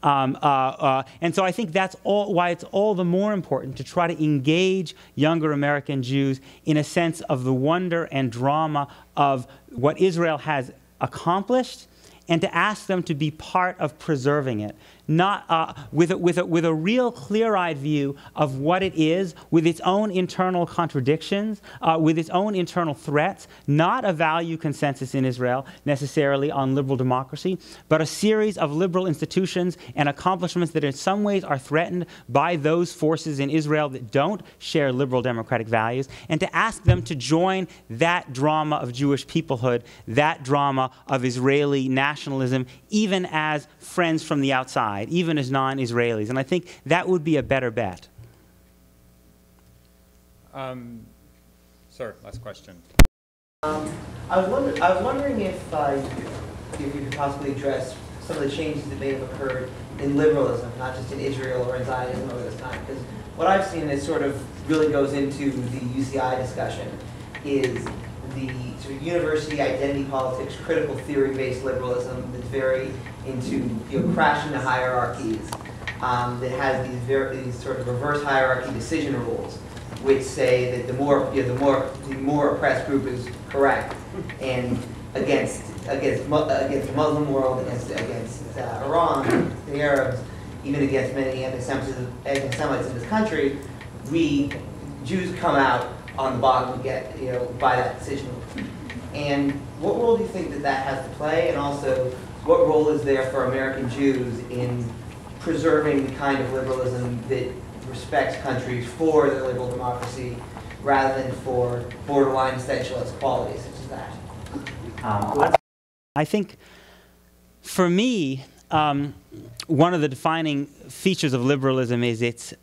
And so I think that's why it's all the more important to try to engage younger American Jews in a sense of the wonder and drama of what Israel has accomplished, and to ask them to be part of preserving it, not with a real clear-eyed view of what it is, with its own internal contradictions, with its own internal threats, not a value consensus in Israel necessarily on liberal democracy, but a series of liberal institutions and accomplishments that in some ways are threatened by those forces in Israel that don't share liberal democratic values, and to ask them to join that drama of Jewish peoplehood, that drama of Israeli nationalism, even as friends from the outside, even as non-Israelis. And I think that would be a better bet. Sir, last question. I was wondering if you could possibly address some of the changes that may have occurred in liberalism, not just in Israel or in Zionism over this time. Because what I've seen is sort of really goes into the UCI discussion is the sort of university identity politics, critical theory-based liberalism that's very into crashing the hierarchies, that has these sort of reverse hierarchy decision rules, which say that the more oppressed group is correct, and against the Muslim world, against Iran, the Arabs, even against many anti-Semites in this country, we Jews come out on the bottom and get by that decision. And what role do you think that has to play, and also what role is there for American Jews in preserving the kind of liberalism that respects countries for their liberal democracy rather than for borderline essentialist qualities such as that? I think for me, one of the defining features of liberalism is its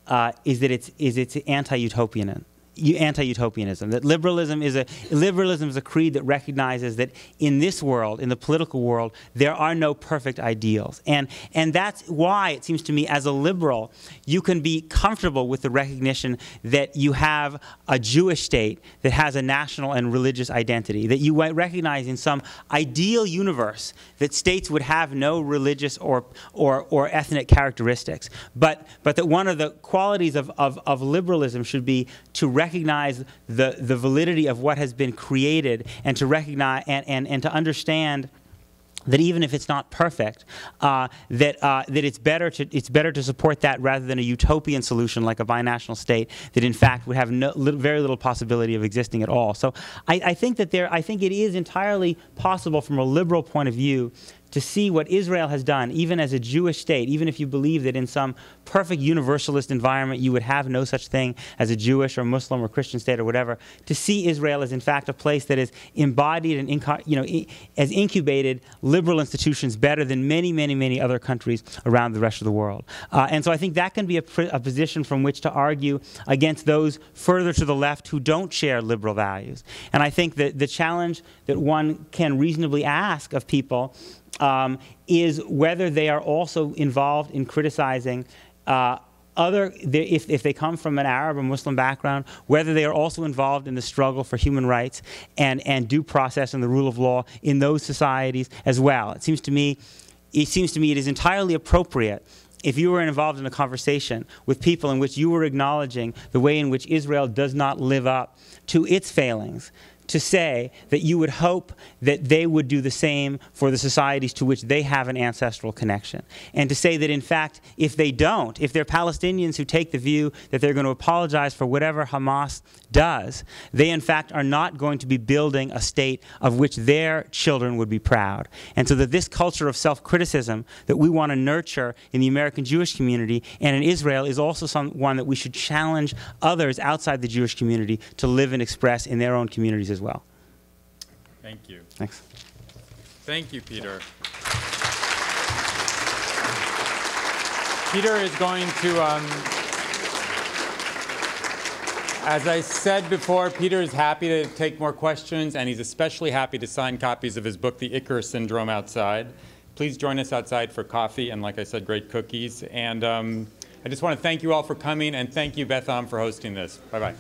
anti-utopianism. That liberalism is a creed that recognizes that in this world, in the political world, there are no perfect ideals, and that's why it seems to me, as a liberal, you can be comfortable with the recognition that you have a Jewish state that has a national and religious identity, that you recognize in some ideal universe that states would have no religious or ethnic characteristics, but that one of the qualities of liberalism should be to recognize the validity of what has been created, and to recognize and to understand that even if it's not perfect, that it's better to support that rather than a utopian solution like a binational state that in fact would have very little possibility of existing at all. So I think it is entirely possible from a liberal point of view to see what Israel has done, even as a Jewish state, even if you believe that in some perfect universalist environment you would have no such thing as a Jewish or Muslim or Christian state or whatever, to see Israel as in fact a place that is embodied and has incubated liberal institutions better than many, many, many other countries around the rest of the world. And so I think that can be a position from which to argue against those further to the left who don't share liberal values. And I think that the challenge that one can reasonably ask of people is whether they are also involved in criticizing if they come from an Arab or Muslim background, whether they are also involved in the struggle for human rights and due process and the rule of law in those societies as well. It seems to me it is entirely appropriate, if you were involved in a conversation with people in which you were acknowledging the way in which Israel does not live up to its failings, to say that you would hope that they would do the same for the societies to which they have an ancestral connection. And to say that, in fact, if they don't, if they're Palestinians who take the view that they're going to apologize for whatever Hamas does, they, in fact, are not going to be building a state of which their children would be proud. And so that this culture of self-criticism that we want to nurture in the American Jewish community and in Israel is also one that we should challenge others outside the Jewish community to live and express in their own communities as well. Thank you. Thanks. Thank you, Peter. Peter is going to, as I said before, Peter is happy to take more questions, and he's especially happy to sign copies of his book, The Icarus Syndrome, outside. Please join us outside for coffee and, like I said, great cookies. And I just want to thank you all for coming, and thank you, Beth Am, for hosting this. Bye-bye.